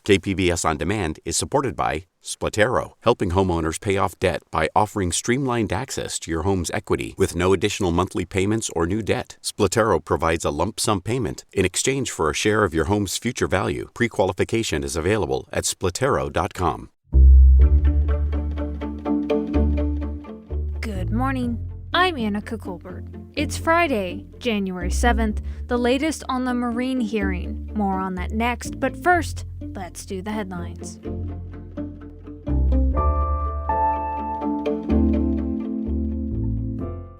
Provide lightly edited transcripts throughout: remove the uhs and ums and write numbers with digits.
KPBS On Demand is supported by Splatero, helping homeowners pay off debt by offering streamlined access to your home's equity with no additional monthly payments or new debt. Splatero provides a lump sum payment in exchange for a share of your home's future value. Pre-qualification is available at splatero.com. Good morning. I'm Annika Colbert. It's Friday, January 7th, the latest on the Marine hearing. More on that next, but first, let's do the headlines.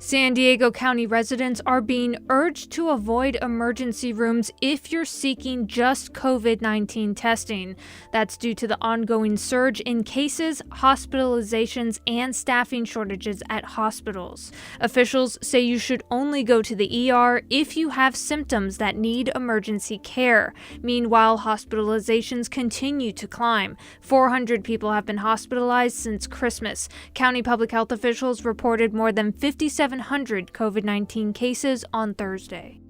San Diego County residents are being urged to avoid emergency rooms if you're seeking just COVID-19 testing. That's due to the ongoing surge in cases, hospitalizations, and staffing shortages at hospitals. Officials say you should only go to the ER if you have symptoms that need emergency care. Meanwhile, hospitalizations continue to climb. 400 people have been hospitalized since Christmas. County public health officials reported more than 5,700 COVID-19 cases on Thursday.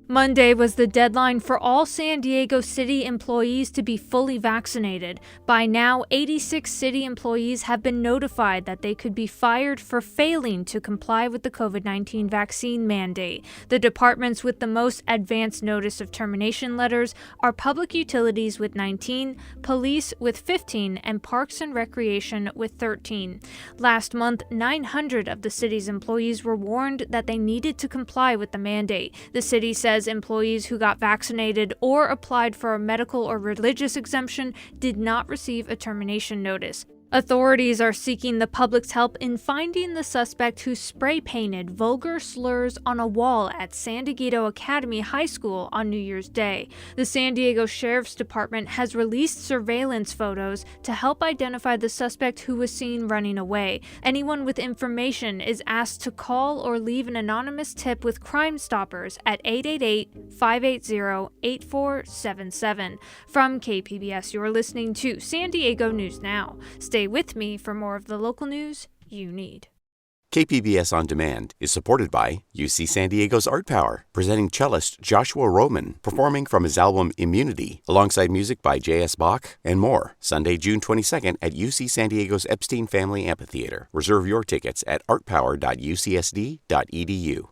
Monday was the deadline for all San Diego City employees to be fully vaccinated. By now, 86 city employees have been notified that they could be fired for failing to comply with the COVID-19 vaccine mandate. The departments with the most advanced notice of termination letters are public utilities with 19, police with 15, and parks and recreation with 13. Last month, 900 of the city's employees were warned that they needed to comply with the mandate. The city says employees who got vaccinated or applied for a medical or religious exemption did not receive a termination notice. Authorities are seeking the public's help in finding the suspect who spray-painted vulgar slurs on a wall at San Diego Academy High School on New Year's Day. The San Diego Sheriff's Department has released surveillance photos to help identify the suspect who was seen running away. Anyone with information is asked to call or leave an anonymous tip with Crime Stoppers at 888-580-8477. From KPBS, you're listening to San Diego News Now. Stay with me for more of the local news you need. KPBS On Demand is supported by UC San Diego's Art Power, presenting cellist Joshua Roman, performing from his album Immunity, alongside music by J.S. Bach and more. Sunday, June 22nd at UC San Diego's Epstein Family Amphitheater. Reserve your tickets at artpower.ucsd.edu.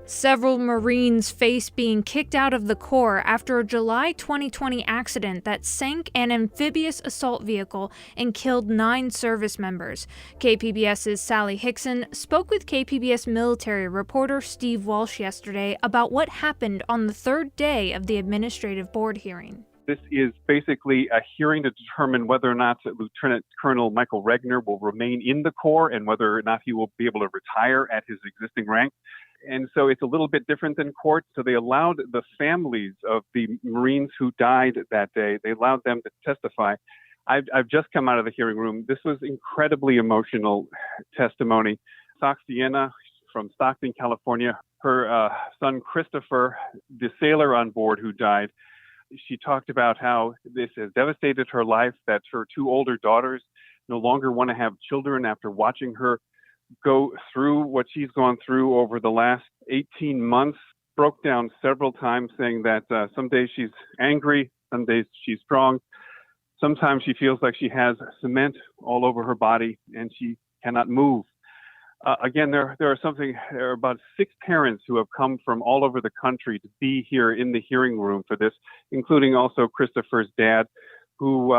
Several Marines face being kicked out of the Corps after a July 2020 accident that sank an amphibious assault vehicle and killed 9 service members. KPBS's Sally Hickson spoke with KPBS military reporter Steve Walsh yesterday about what happened on the third day of the administrative board hearing. This is basically a hearing to determine whether or not Lieutenant Colonel Michael Regner will remain in the Corps and whether or not he will be able to retire at his existing rank. And so it's a little bit different than court. So they allowed the families of the Marines who died that day, they allowed them to testify. I've just come out of the hearing room. This was incredibly emotional testimony. Sienna from Stockton, California, her son Christopher, the sailor on board who died, she talked about how this has devastated her life, that her 2 older daughters no longer want to have children after watching her go through what she's gone through over the last 18 months, broke down several times saying that some days she's angry, some days she's strong. Sometimes she feels like she has cement all over her body and she cannot move. Again, there are about 6 parents who have come from all over the country to be here in the hearing room for this, including also Christopher's dad, who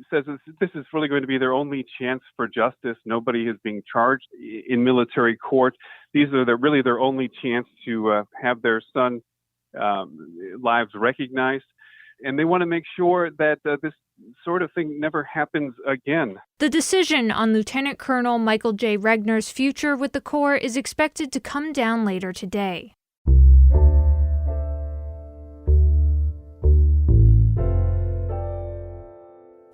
says this is really going to be their only chance for justice. Nobody is being charged in military court. These are really their only chance to have their son lives recognized. And they want to make sure that this sort of thing never happens again. The decision on Lieutenant Colonel Michael J. Regner's future with the Corps is expected to come down later today.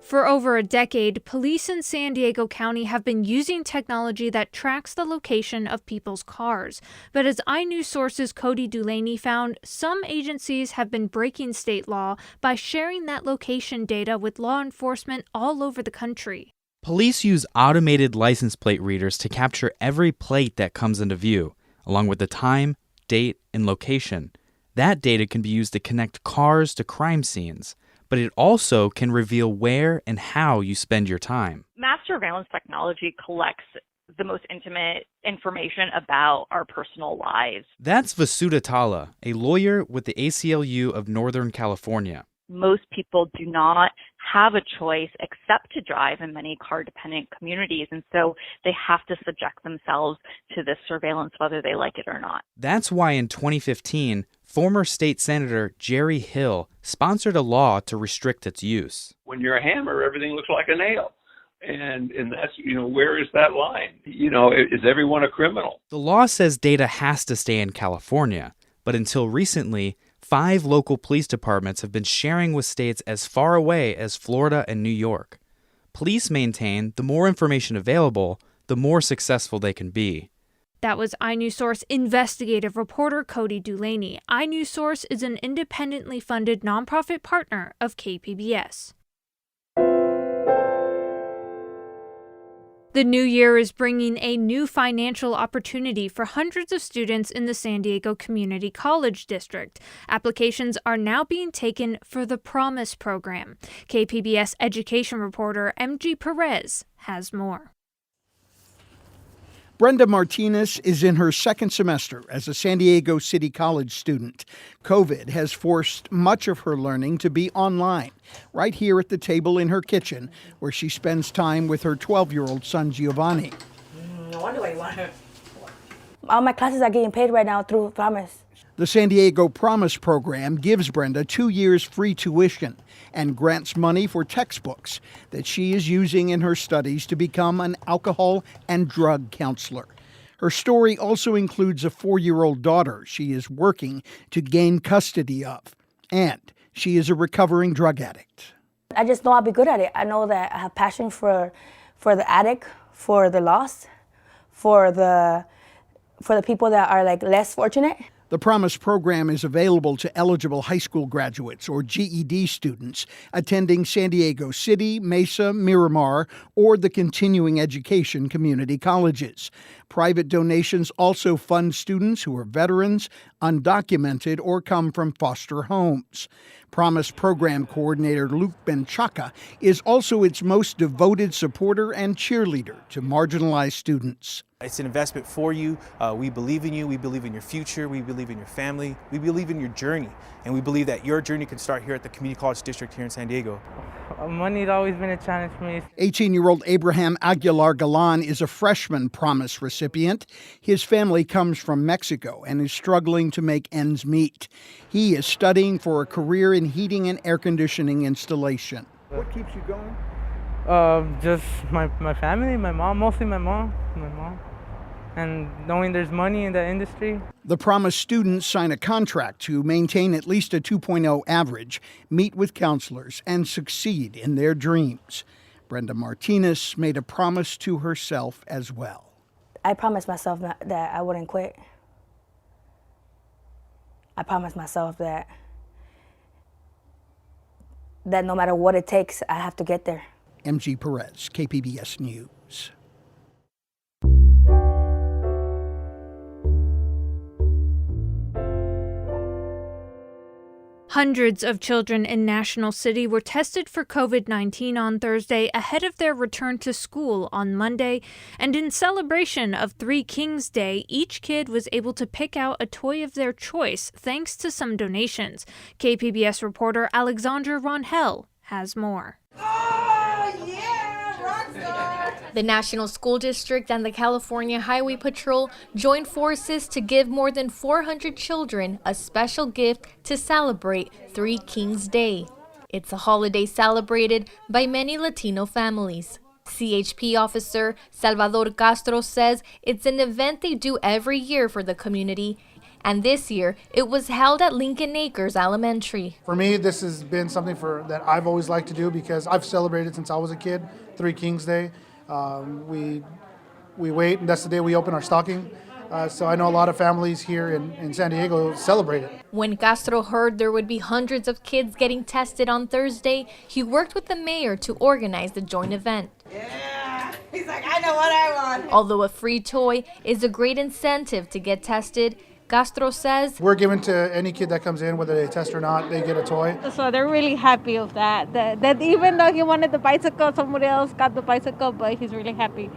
For over a decade, police in San Diego County have been using technology that tracks the location of people's cars. But as iNews Source's Cody Dulaney found, some agencies have been breaking state law by sharing that location data with law enforcement all over the country. Police use automated license plate readers to capture every plate that comes into view, along with the time, date, and location. That data can be used to connect cars to crime scenes, but it also can reveal where and how you spend your time. Mass surveillance technology collects the most intimate information about our personal lives. That's Vasudha Tala, a lawyer with the ACLU of Northern California. Most people do not have a choice except to drive in many car-dependent communities, and so they have to subject themselves to this surveillance whether they like it or not. That's why in 2015, former state senator Jerry Hill sponsored a law to restrict its use. When you're a hammer, everything looks like a nail. And that's, where is that line? Is everyone a criminal? The law says data has to stay in California, but until recently, 5 local police departments have been sharing with states as far away as Florida and New York. Police maintain the more information available, the more successful they can be. That was iNewsSource investigative reporter Cody Dulaney. iNewsSource is an independently funded nonprofit partner of KPBS. The new year is bringing a new financial opportunity for hundreds of students in the San Diego Community College District. Applications are now being taken for the Promise program. KPBS education reporter MG Perez has more. Brenda Martinez is in her second semester as a San Diego City College student. COVID has forced much of her learning to be online, right here at the table in her kitchen, where she spends time with her 12-year-old son, Giovanni. No wonder why you want her. All my classes are getting paid right now through Promise. The San Diego Promise program gives Brenda 2 years free tuition and grants money for textbooks that she is using in her studies to become an alcohol and drug counselor. Her story also includes a 4-year-old daughter she is working to gain custody of, and she is a recovering drug addict. I just know I'll be good at it. I know that I have passion for the addict, for the lost, for the people that are less fortunate. The Promise program is available to eligible high school graduates or GED students attending San Diego City, Mesa, Miramar, or the continuing education community colleges. Private donations also fund students who are veterans, undocumented, or come from foster homes. Promise program coordinator Luke Benchaka is also its most devoted supporter and cheerleader to marginalized students. It's an investment for you. We believe in you. We believe in your future. We believe in your family. We believe in your journey. And we believe that your journey can start here at the Community College District here in San Diego. Money's always been a challenge for me. 18-year-old Abraham Aguilar Galan is a freshman Promise recipient. His family comes from Mexico and is struggling to make ends meet. He is studying for a career in heating and air conditioning installation. What keeps you going? Just my family, my mom, mostly my mom. And knowing there's money in the industry. The Promise students sign a contract to maintain at least a 2.0 average, meet with counselors, and succeed in their dreams. Brenda Martinez made a promise to herself as well. I promised myself that I wouldn't quit. I promised myself that no matter what it takes, I have to get there. MG Perez, KPBS News. Hundreds of children in National City were tested for COVID-19 on Thursday ahead of their return to school on Monday. And in celebration of Three Kings Day, each kid was able to pick out a toy of their choice thanks to some donations. KPBS reporter Alexandra Ronhell has more. The National School District and the California Highway Patrol joined forces to give more than 400 children a special gift to celebrate Three Kings Day. It's a holiday celebrated by many Latino families. CHP officer Salvador Castro says it's an event they do every year for the community, and this year it was held at Lincoln Acres Elementary. For me, this has been something that I've always liked to do because I've celebrated since I was a kid, Three Kings Day. We wait, and that's the day we open our stocking. So I know a lot of families here in San Diego celebrate it. When Castro heard there would be hundreds of kids getting tested on Thursday, he worked with the mayor to organize the joint event. Yeah, he's like, I know what I want. Although a free toy is a great incentive to get tested, Castro says we're given to any kid that comes in, whether they test or not, they get a toy. So they're really happy of that. That even though he wanted the bicycle, somebody else got the bicycle, but he's really happy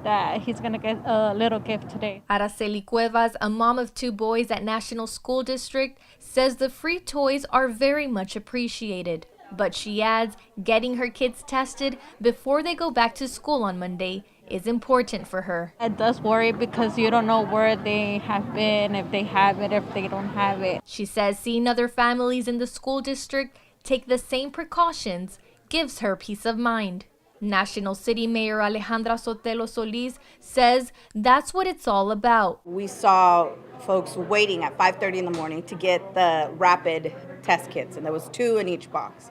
that he's going to get a little gift today. Araceli Cuevas, a mom of 2 boys at National School District, says the free toys are very much appreciated. But she adds getting her kids tested before they go back to school on Monday is important for her. It does worry because you don't know where they have been, if they have it, if they don't have it. She says seeing other families in the school district take the same precautions gives her peace of mind. National City Mayor Alejandra Sotelo Solis says that's what it's all about. We saw folks waiting at 5:30 in the morning to get the rapid test kits, and there was 2 in each box.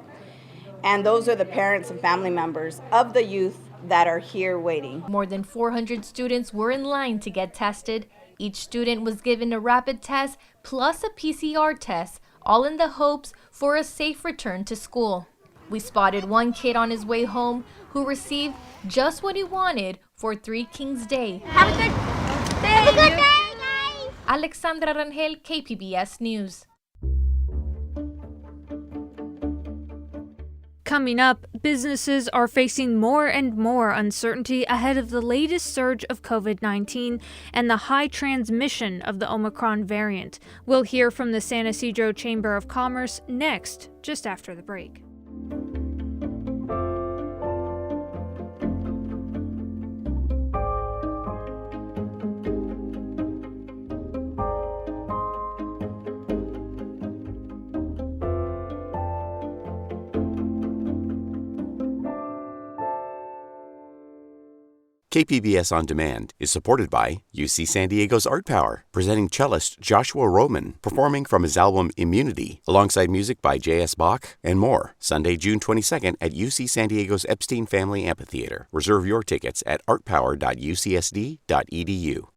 And those are the parents and family members of the youth that are here waiting. More than 400 students were in line to get tested. Each student was given a rapid test plus a PCR test, all in the hopes for a safe return to school. We spotted one kid on his way home who received just what he wanted for 3 Kings Day. Have a good day. Have a good day, guys. Alexandra Rangel, KPBS News. Coming up, businesses are facing more and more uncertainty ahead of the latest surge of COVID-19 and the high transmission of the Omicron variant. We'll hear from the San Ysidro Chamber of Commerce next, just after the break. KPBS On Demand is supported by UC San Diego's Art Power, presenting cellist Joshua Roman, performing from his album Immunity, alongside music by J.S. Bach and more, Sunday, June 22nd at UC San Diego's Epstein Family Amphitheater. Reserve your tickets at artpower.ucsd.edu.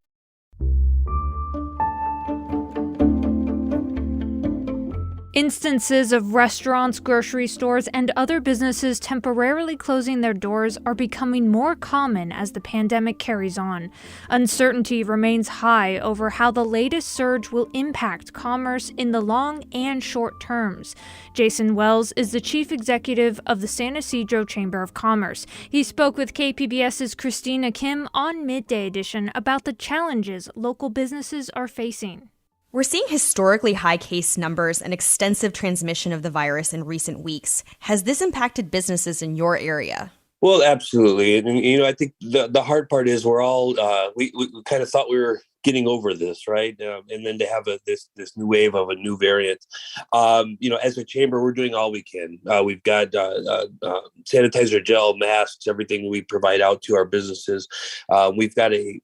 Instances of restaurants, grocery stores, and other businesses temporarily closing their doors are becoming more common as the pandemic carries on. Uncertainty remains high over how the latest surge will impact commerce in the long and short terms. Jason Wells is the chief executive of the San Ysidro Chamber of Commerce. He spoke with KPBS's Christina Kim on Midday Edition about the challenges local businesses are facing. We're seeing historically high case numbers and extensive transmission of the virus in recent weeks. Has this impacted businesses in your area? Well, absolutely. And I think the hard part is we're all, we kind of thought we were getting over this, right? And then to have this new wave of a new variant. As a chamber, we're doing all we can. We've got sanitizer, gel, masks, everything we provide out to our businesses. We've got a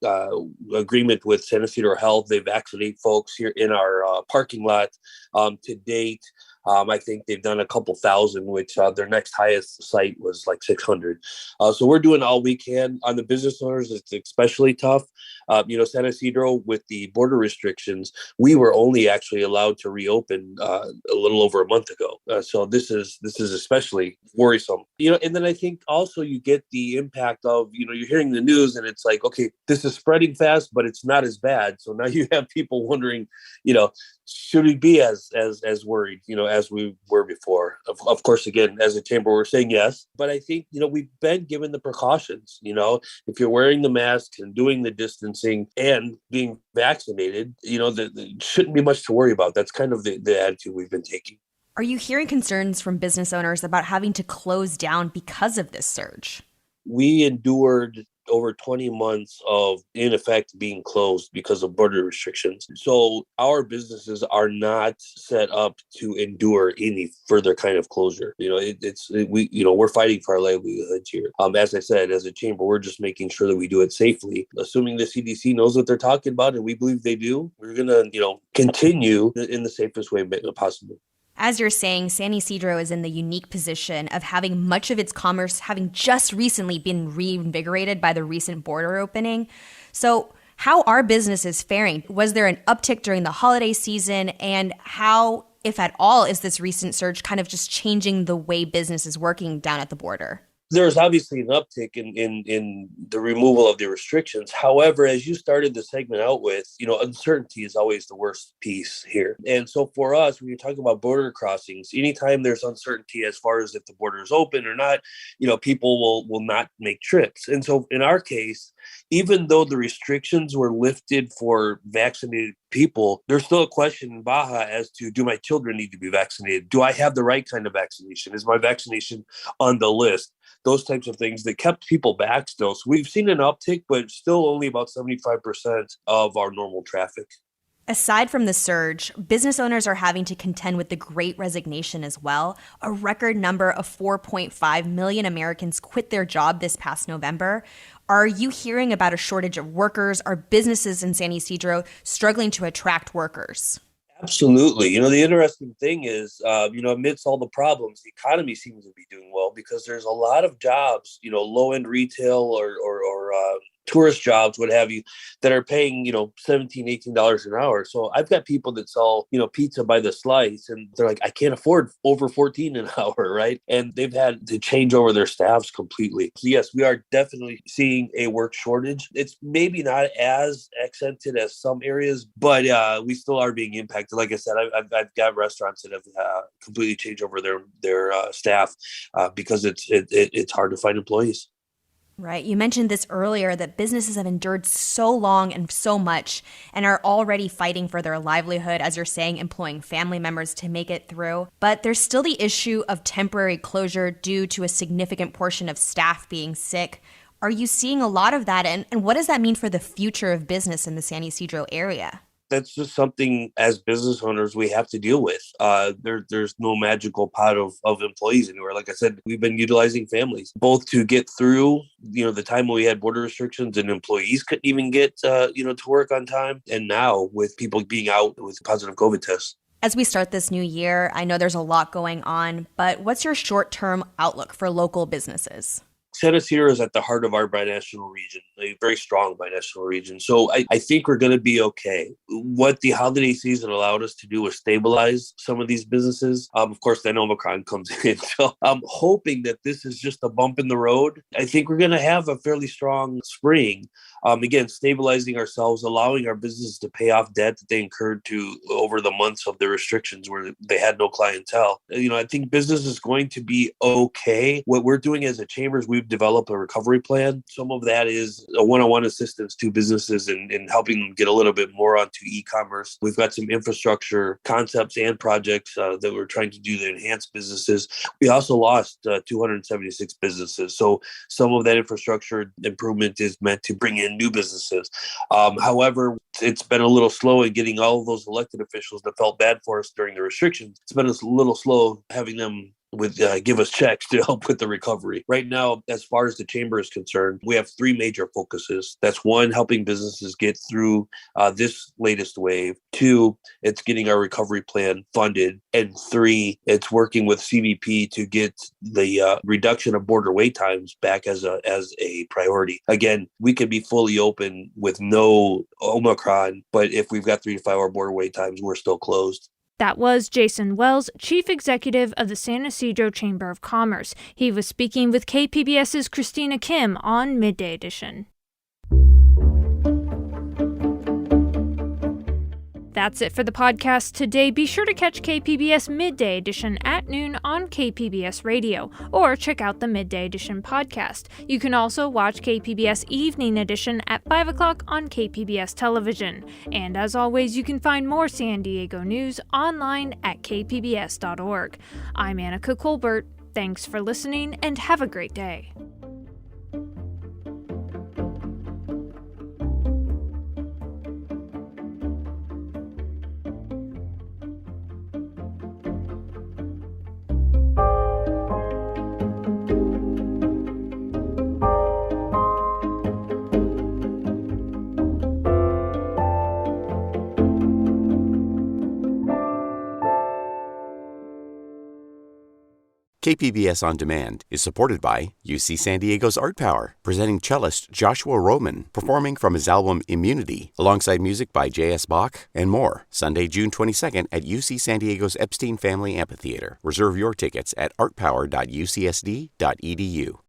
agreement with San Ysidro Health. They vaccinate folks here in our parking lot to date. I think they've done a couple thousand, which their next highest site was like 600. So we're doing all we can. On the business owners, it's especially tough. San Ysidro, with the border restrictions, we were only actually allowed to reopen a little over a month ago. So this is especially worrisome. And then I think also you get the impact of, you're hearing the news and it's like, okay, this is spreading fast, but it's not as bad. So now you have people wondering, should we be as worried, as we were before? Of course, again, as a chamber, we're saying yes. But I think, we've been given the precautions. If you're wearing the masks and doing the distancing and being vaccinated, there shouldn't be much to worry about. That's kind of the attitude we've been taking. Are you hearing concerns from business owners about having to close down because of this surge? We endured over 20 months of, in effect, being closed because of border restrictions. So our businesses are not set up to endure any further kind of closure. We're fighting for our livelihoods here. As I said, as a chamber, we're just making sure that we do it safely. Assuming the CDC knows what they're talking about, and we believe they do, we're going to, continue in the safest way possible. As you're saying, San Ysidro is in the unique position of having much of its commerce having just recently been reinvigorated by the recent border opening. So how are businesses faring? Was there an uptick during the holiday season? And how, if at all, is this recent surge kind of just changing the way business is working down at the border? There's obviously an uptick in the removal of the restrictions. However, as you started the segment out with, uncertainty is always the worst piece here. And so for us, when you're talking about border crossings, anytime there's uncertainty as far as if the border is open or not, people will not make trips. And so in our case, even though the restrictions were lifted for vaccinated people, there's still a question in Baja as to, do my children need to be vaccinated? Do I have the right kind of vaccination? Is my vaccination on the list? Those types of things that kept people back still. So we've seen an uptick, but still only about 75% of our normal traffic. Aside from the surge, business owners are having to contend with the Great Resignation as well. A record number of 4.5 million Americans quit their job this past November. Are you hearing about a shortage of workers? Are businesses in San Ysidro struggling to attract workers? Absolutely. The interesting thing is, amidst all the problems, the economy seems to be doing well because there's a lot of jobs, low-end retail or tourist jobs, what have you, that are paying, $17, $18 an hour. So I've got people that sell, pizza by the slice, and they're like, I can't afford over 14 an hour, right? And they've had to change over their staffs completely. So yes, we are definitely seeing a work shortage. It's maybe not as accented as some areas, but we still are being impacted. Like I said, I've got restaurants that have completely changed over their staff because it's hard to find employees. Right. You mentioned this earlier, that businesses have endured so long and so much and are already fighting for their livelihood, as you're saying, employing family members to make it through. But there's still the issue of temporary closure due to a significant portion of staff being sick. Are you seeing a lot of that? And what does that mean for the future of business in the San Ysidro area? That's just something as business owners we have to deal with. There's no magical pot of employees anywhere. Like I said, we've been utilizing families both to get through, the time when we had border restrictions and employees couldn't even get, to work on time. And now with people being out with positive COVID tests. As we start this new year, I know there's a lot going on, but what's your short-term outlook for local businesses? San Ysidro is at the heart of our binational region, a very strong binational region. So I think we're going to be okay. What the holiday season allowed us to do was stabilize some of these businesses. Of course, then Omicron comes in. So I'm hoping that this is just a bump in the road. I think we're going to have a fairly strong spring. Again, stabilizing ourselves, allowing our businesses to pay off debt that they incurred over the months of the restrictions where they had no clientele. I think business is going to be okay. What we're doing as a chamber is we've developed a recovery plan. Some of that is a one-on-one assistance to businesses and helping them get a little bit more onto e-commerce. We've got some infrastructure concepts and projects that we're trying to do to enhance businesses. We also lost 276 businesses. So some of that infrastructure improvement is meant to bring in new businesses. However, it's been a little slow in getting all of those elected officials that felt bad for us during the restrictions. It's been a little slow having them give us checks to help with the recovery. Right now, as far as the chamber is concerned, we have three major focuses. That's one, helping businesses get through this latest wave. Two, it's getting our recovery plan funded. And three, it's working with CBP to get the reduction of border wait times back as a priority. Again, we can be fully open with no Omicron, but if we've got 3 to 5 hour border wait times, we're still closed. That was Jason Wells, Chief Executive of the San Ysidro Chamber of Commerce. He was speaking with KPBS's Christina Kim on Midday Edition. That's it for the podcast today. Be sure to catch KPBS Midday Edition at noon on KPBS Radio, or check out the Midday Edition podcast. You can also watch KPBS Evening Edition at 5 o'clock on KPBS Television. And as always, you can find more San Diego news online at kpbs.org. I'm Annika Colbert. Thanks for listening, and have a great day. KPBS On Demand is supported by UC San Diego's Art Power, presenting cellist Joshua Roman, performing from his album Immunity, alongside music by J.S. Bach and more. Sunday, June 22nd at UC San Diego's Epstein Family Amphitheater. Reserve your tickets at artpower.ucsd.edu.